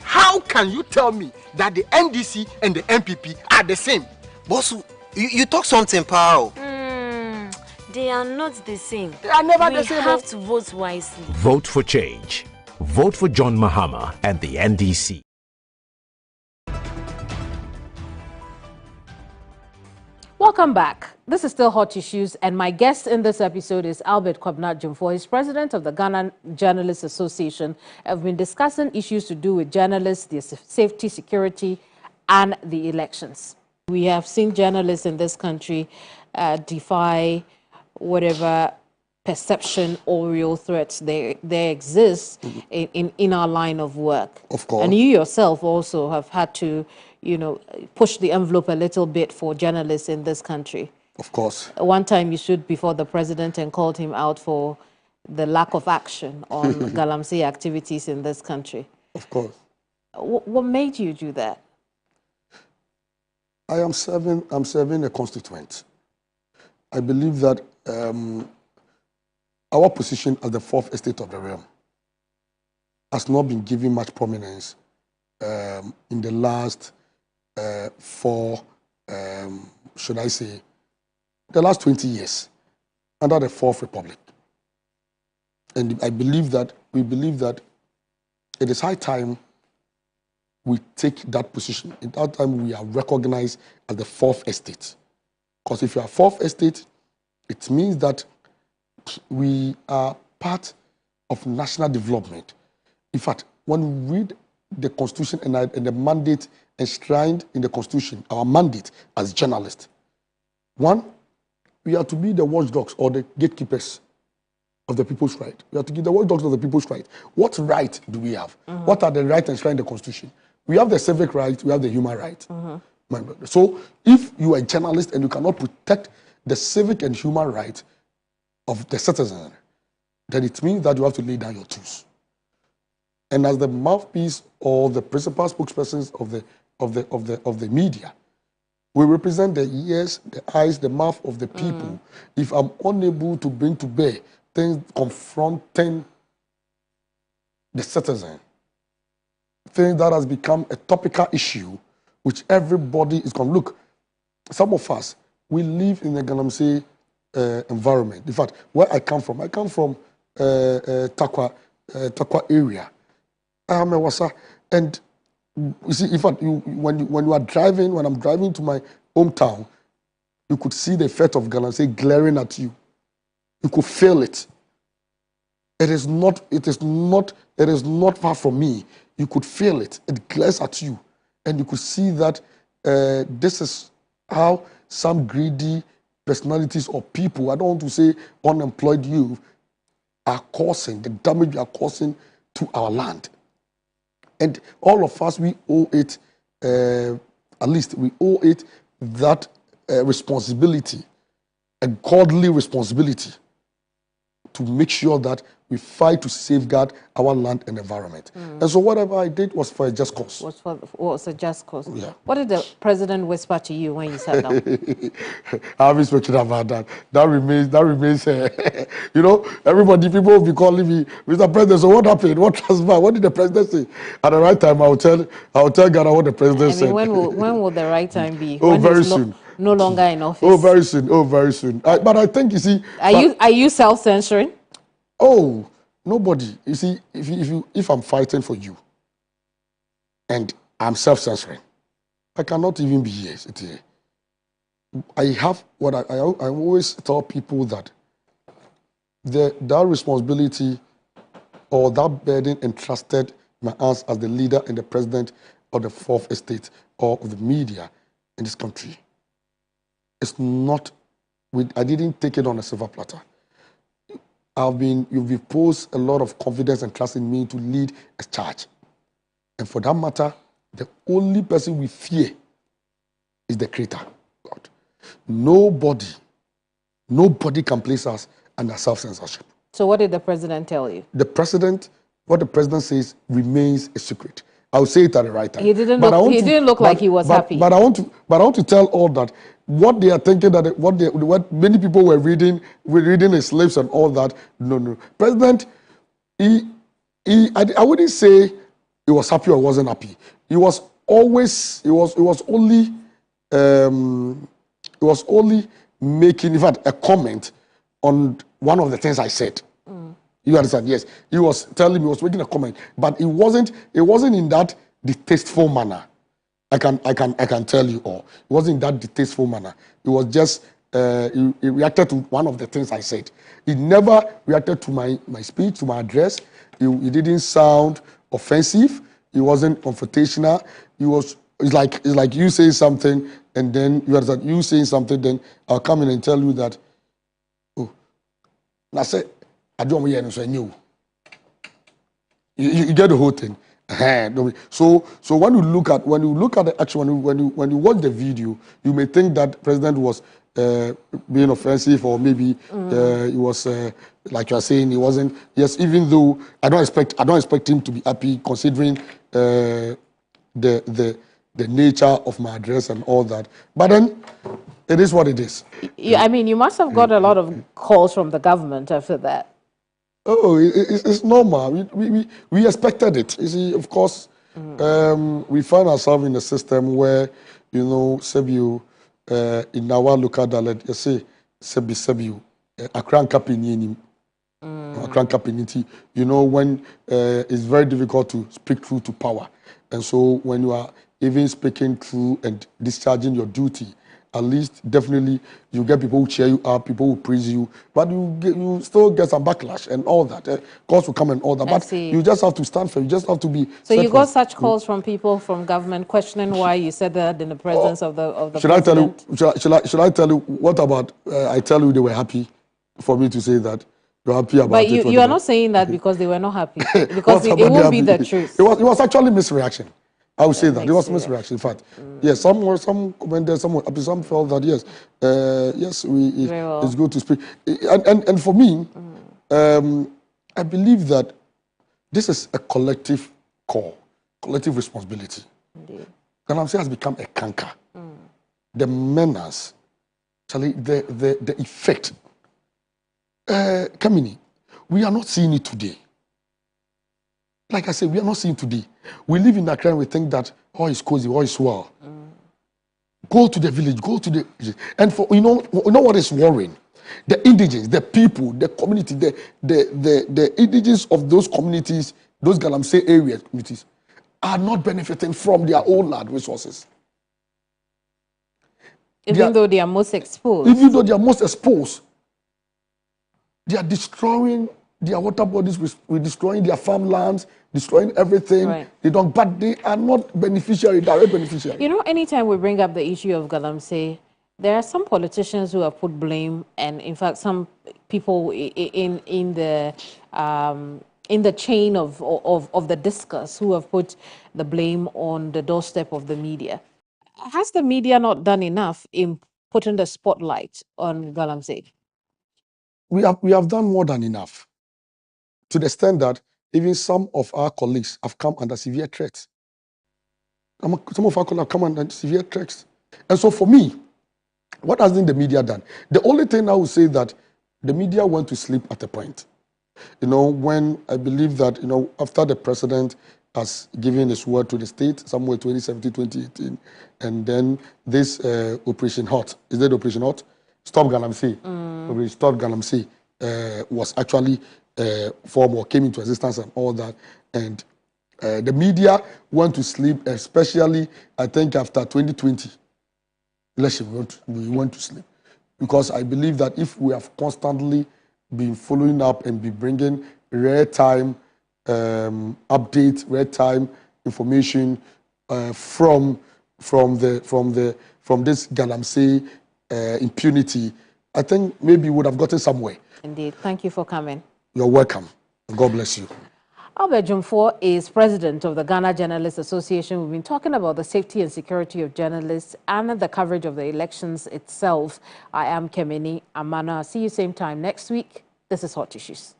How can you tell me that the NDC and the MPP are the same? Boss, you talk something, pal. They are not the same. They are never the same. We have to vote wisely. Vote for change. Vote for John Mahama and the NDC. Welcome back. This is still Hot Issues, and my guest in this episode is Albert Kwabena Jumfo. He's president of the Ghana Journalists Association. I've been discussing issues to do with journalists, their safety, security, and the elections. We have seen journalists in this country defy whatever perception or real threats they exist in our line of work. Of course. And you yourself also have had to, push the envelope a little bit for journalists in this country. Of course. One time you stood before the president and called him out for the lack of action on Galamsey activities in this country. Of course. What made you do that? I'm serving a constituent. I believe that our position as the fourth estate of the realm has not been given much prominence in the last the last 20 years under the Fourth Republic. And we believe that it is high time we take that position. At that time, we are recognized as the fourth estate. Because if you are fourth estate, it means that we are part of national development. In fact, when we read the Constitution and the mandate enshrined in the Constitution, our mandate as journalists, one, we are to be the watchdogs or the gatekeepers of the people's right. We are to give the watchdogs of the people's right. What right do we have? What are the rights enshrined in the Constitution? We have the civic right, we have the human right. So if you are a journalist and you cannot protect the civic and human right of the citizen, then it means that you have to lay down your tools. And as the mouthpiece or the principal spokespersons of the media, we represent the ears, the eyes, the mouth of the people. If I'm unable to bring to bear things confronting the citizen, things that has become a topical issue, which everybody is going to look. Some of us, we live in the Galamsey environment. In fact, where I come from Takwa area. And you see, in fact, when you are driving, when I'm driving to my hometown, you could see the effect of Galamsey glaring at you. You could feel it. It is not far from me. You could feel it. It glares at you. And you could see that this is how some greedy personalities or people, I don't want to say unemployed youth, are causing the damage we are causing to our land. And all of us, we owe it, at least we owe it that responsibility, a godly responsibility, to make sure that we fight to safeguard our land and environment. And so whatever I did was for a just cause. Was a just cause. Yeah. What did the president whisper to you when you sat down? I haven't spoken about that. That remains. You know, everybody, people will be calling me, Mr. President. So what happened? What transpired? What did the president say? At the right time, I will tell Ghana what the president said. When will the right time be? Oh, when very soon. No longer in office. Oh, very soon. Oh, very soon. But I think, you see, are you self-censoring? Oh, nobody. You see, if I'm fighting for you and I'm self-censoring, I cannot even be here. I have what I always tell people, that that responsibility or that burden entrusted my hands as the leader and the president of the fourth estate or of the media in this country. It's not, I didn't take it on a silver platter. You've imposed a lot of confidence and trust in me to lead a charge. And for that matter, the only person we fear is the Creator, God. Nobody can place us under self-censorship. So what did the president tell you? What the president says remains a secret. I'll say it at the right time. He didn't look like he was happy. But I want to tell all that what they are thinking, that what many people were reading as slaves and all that. No. President, I wouldn't say he was happy or wasn't happy. He was only making, in fact, a comment on one of the things I said. You understand? Yes. He was telling me, he was making a comment, but it wasn't in that distasteful manner. I can tell you all. It wasn't in that distasteful manner. It was just he reacted to one of the things I said. He never reacted to my speech, to my address. He didn't sound offensive. He wasn't confrontational. It's like you say something, and then you saying something, then I'll come in and tell you that. Oh, and I said, I don't want to say no. You get the whole thing. So when you look at the action, when you watch the video, you may think that president was being offensive, or maybe he was like you are saying, he wasn't. Yes, even though I don't expect him to be happy, considering the nature of my address and all that. But then it is what it is. I mean, you must have got a lot of calls from the government after that. Oh, it's normal. We expected it. You see, of course, we find ourselves in a system where, you know, Sebiu, in our local dialect, you say, Sebiu, Akran Kapinini, Akran Kapiniti, you know, when it's very difficult to speak through to power. And so when you are even speaking through and discharging your duty, at least definitely you get people who cheer you up, people who praise you, but you still get some backlash and all that. Calls will come and all that, but you just have to stand for it. You just have to be. So you got such calls from people from government questioning why you said that in the presence of the should president? Should I tell you what about? I tell you they were happy for me to say that. You're happy about it. But you are not saying that because they were not happy, because it won't be the truth. It was actually misreaction. I would say that it was misreaction. In fact, yes, some commented, some felt that yes, it's good to speak. And for me, I believe that this is a collective call, collective responsibility. Indeed. Galamsey has become a canker. The menace, the effect. Kamini, we are not seeing it today. Like I said, we are not seeing today. We live in Accra and we think that all is cozy, all is well. Go to the village, go to the... And for you know what is worrying? The indigents, the people, the community, the indigents of those communities, those Galamsey area communities, are not benefiting from their own land resources. Even though they are most exposed. Even though they are most exposed. They are destroying their water bodies, we're destroying their farmlands, destroying everything. Right. But they are not direct beneficiaries. You know, anytime we bring up the issue of Galamsey, There are some politicians who have put blame, and in fact, some people in the chain of the discourse who have put the blame on the doorstep of the media. Has the media not done enough in putting the spotlight on Galamsey? We have done more than enough, to the extent that even some of our colleagues have come under severe threats. Some of our colleagues have come under severe threats. And so for me, what hasn't the media done? The only thing I would say that the media went to sleep at a point. When I believe that, after the president has given his word to the state, somewhere 2017, 2018, and then this Operation Hot, is that Operation Hot? Stop Galamsey. Stop Galamsey was actually formed or came into existence and all that. And the media went to sleep, especially, I think, after 2020. We went to sleep. Because I believe that if we have constantly been following up and be bringing real-time updates, real-time information from this Galamsey impunity, I think maybe we would have gotten somewhere. Indeed. Thank you for coming. You're welcome. God bless you. Albert Jumfor is president of the Ghana Journalists Association. We've been talking about the safety and security of journalists and the coverage of the elections itself. I am Kemeni Amana. I'll see you same time next week. This is Hot Issues.